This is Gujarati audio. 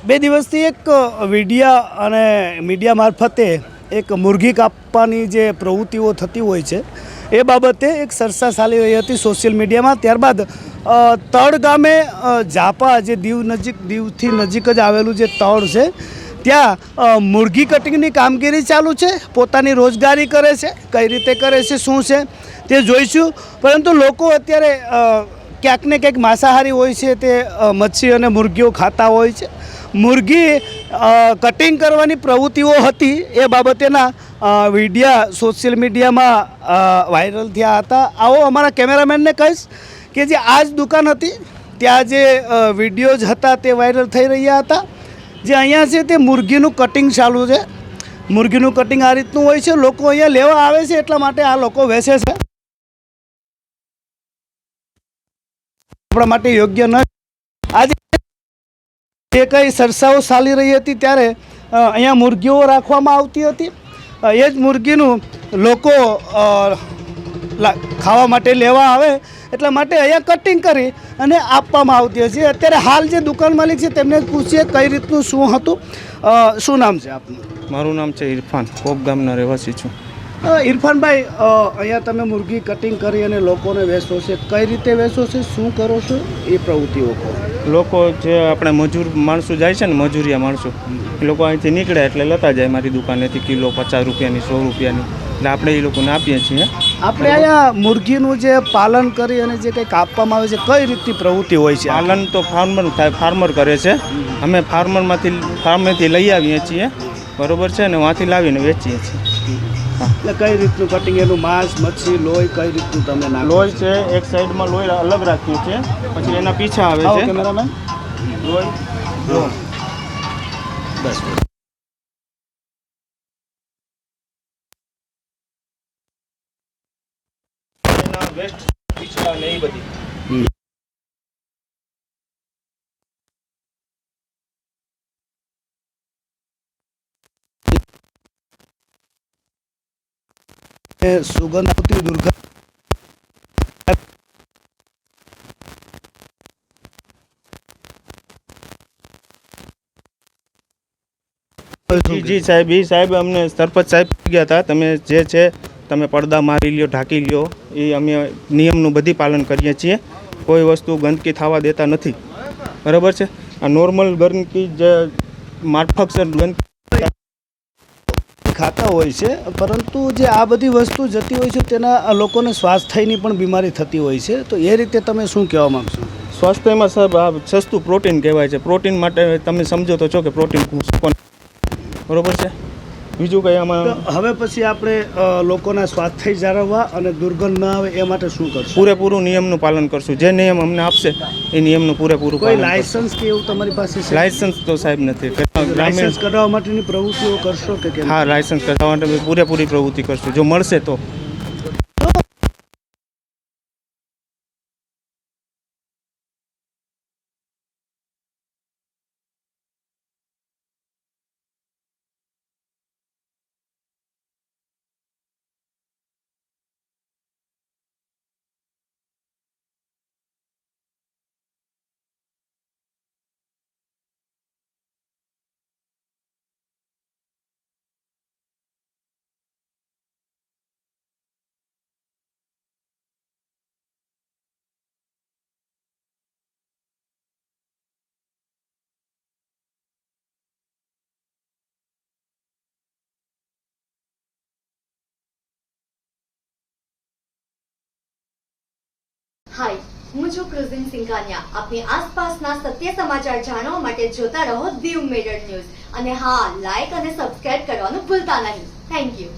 બે દિવસથી એક મીડિયા મારફતે એક મુરઘી કાપવાની જે પ્રવૃત્તિઓ થતી હોય છે એ બાબતે એક ચર્ચા ચાલી રહી હતી સોશિયલ મીડિયામાં. ત્યારબાદ તળ ગામે ઝાપા જે દીવથી નજીક જ આવેલું જે તળ છે ત્યાં મુરઘી કટિંગની કામગીરી ચાલુ છે. પોતાની રોજગારી કરે છે, કઈ રીતે કરે છે, શું છે તે જોઈશું. પરંતુ લોકો અત્યારે ક્યાંક ને ક્યાંક માંસાહારી હોય છે, તે મચ્છી અને મુરગીઓ ખાતા હોય છે. મુરઘી કટિંગ કરવાની પ્રવૃત્તિઓ હતી એ બાબતેના વિડીયા સોશિયલ મીડિયામાં વાયરલ થયા હતા. આવો અમારા કેમેરામેનને કહીશ કે જે આ જ દુકાન હતી ત્યાં જે વિડીયોઝ હતા તે વાયરલ થઈ રહ્યા હતા. જે અહીંયા છે તે મુરઘીનું કટિંગ ચાલુ છે. મુરઘીનું કટિંગ આ રીતનું હોય છે. લોકો અહીંયા લેવા આવે છે એટલા માટે આ લોકો વેચે છે. આપણા માટે યોગ્ય ન. આજે જે કંઈ ચર્ચાઓ ચાલી રહી હતી ત્યારે અહીંયા મુરઘીઓ રાખવામાં આવતી હતી. એ જ મુરઘીનું લોકો ખાવા માટે લેવા આવે એટલા માટે અહીંયા કટિંગ કરી અને આપવામાં આવતી હતી. અત્યારે હાલ જે દુકાન માલિક છે તેમને પૂછીએ કઈ રીતનું શું હતું. શું નામ છે આપનું? મારું નામ છે ઇરફાન, કોપ ગામના રહેવાસી છું. ઇરફાનભાઈ, અહીંયા તમે મુરઘી કટિંગ કરી અને લોકોને વેચો છે, કઈ રીતે વેચો છે, શું કરો છો એ પ્રવૃત્તિઓ કહો. લોકો જે આપણે મજૂર માણસો જાય છે ને, મજૂરિયા માણસો, એ લોકો અહીંથી નીકળે એટલે લેતા જાય મારી દુકાનેથી કિલો 50 રૂપિયાની, 100 રૂપિયાની, એટલે આપણે એ લોકોને આપીએ છીએ. આપણે અહીંયા મુરઘીનું જે પાલન કરી અને જે કંઈ કાપવામાં આવે છે કઈ રીતની પ્રવૃત્તિ હોય છે? પાલન તો ફાર્મર કરે છે. અમે ફાર્મેથી લઈ આવીએ છીએ, બરોબર છે, ને વાંથી લાવીને વેચીએ છીએ. એટલે કઈ રીતનું કટિંગ, એનું માંસ, મચ્છી, લોહી કઈ રીતનું તમે નાખો? લોહી છે એક સાઈડમાં, લોહી અલગ રાખ્યું છે, પછી એના પીછા આવે છે કેમેરામેન. લોહી બસ એના વેસ્ટ પીછા ને એ બધી. સુગંધ આવતી દુર્ગંધ જી સાહેબ અમને સરપંચ સાહેબ ગયા હતા, તમે જે છે તમે પડદા મારી લ્યો, ઢાંકી લ્યો, એ અમે નિયમનું બધી પાલન કરીએ છીએ. કોઈ વસ્તુ ગંદકી થવા દેતા નથી, બરાબર છે. આ નોર્મલ ગંદકી જે મારફક ગંદકી ખાતા હોય છે, પરંતુ જે આ બધી વસ્તુ જતી હોય છે તેના લોકોને સ્વાસ્થ્યની પણ બીમારી થતી હોય છે. તો એ રીતે તમે શું કહેવા માગશો? સ્વાસ્થ્યમાં સાહેબ આ સસ્તું પ્રોટીન કહેવાય છે. પ્રોટીન માટે તમે સમજો તો છો કે પ્રોટીન બરોબર છે. બીજું કંઈ આમાં હવે પછી આપણે લોકોના સ્વાસ્થ્ય જાળવવા અને દુર્ગંધ ન આવે એ માટે શું કરશું? પૂરેપૂરું નિયમનું પાલન કરશું. જે નિયમ અમને આપશે એ નિયમનું પૂરેપૂરું કોઈ પાલન. લાયસન્સ કે એવું તમારી પાસે છે? લાયસન્સ તો સાહેબ નથી. લાયસન્સ કઢાવવા માટેની પ્રવૃત્તિઓ કરશો કે કેમ? હા, લાયસન્સ કઢાવવા માટે પૂરેપૂરી પ્રવૃત્તિ કરશું જો મળશે તો. હાય, હું છું ક્રુઝિન સિંઘાનિયા. આપની આસપાસના સત્ય સમાચાર જાણવા માટે જોતા રહો દીવ મિરર ન્યૂઝ. અને હા, લાઈક અને સબસ્ક્રાઇબ કરવાનું ભૂલતા નહીં. Thank you.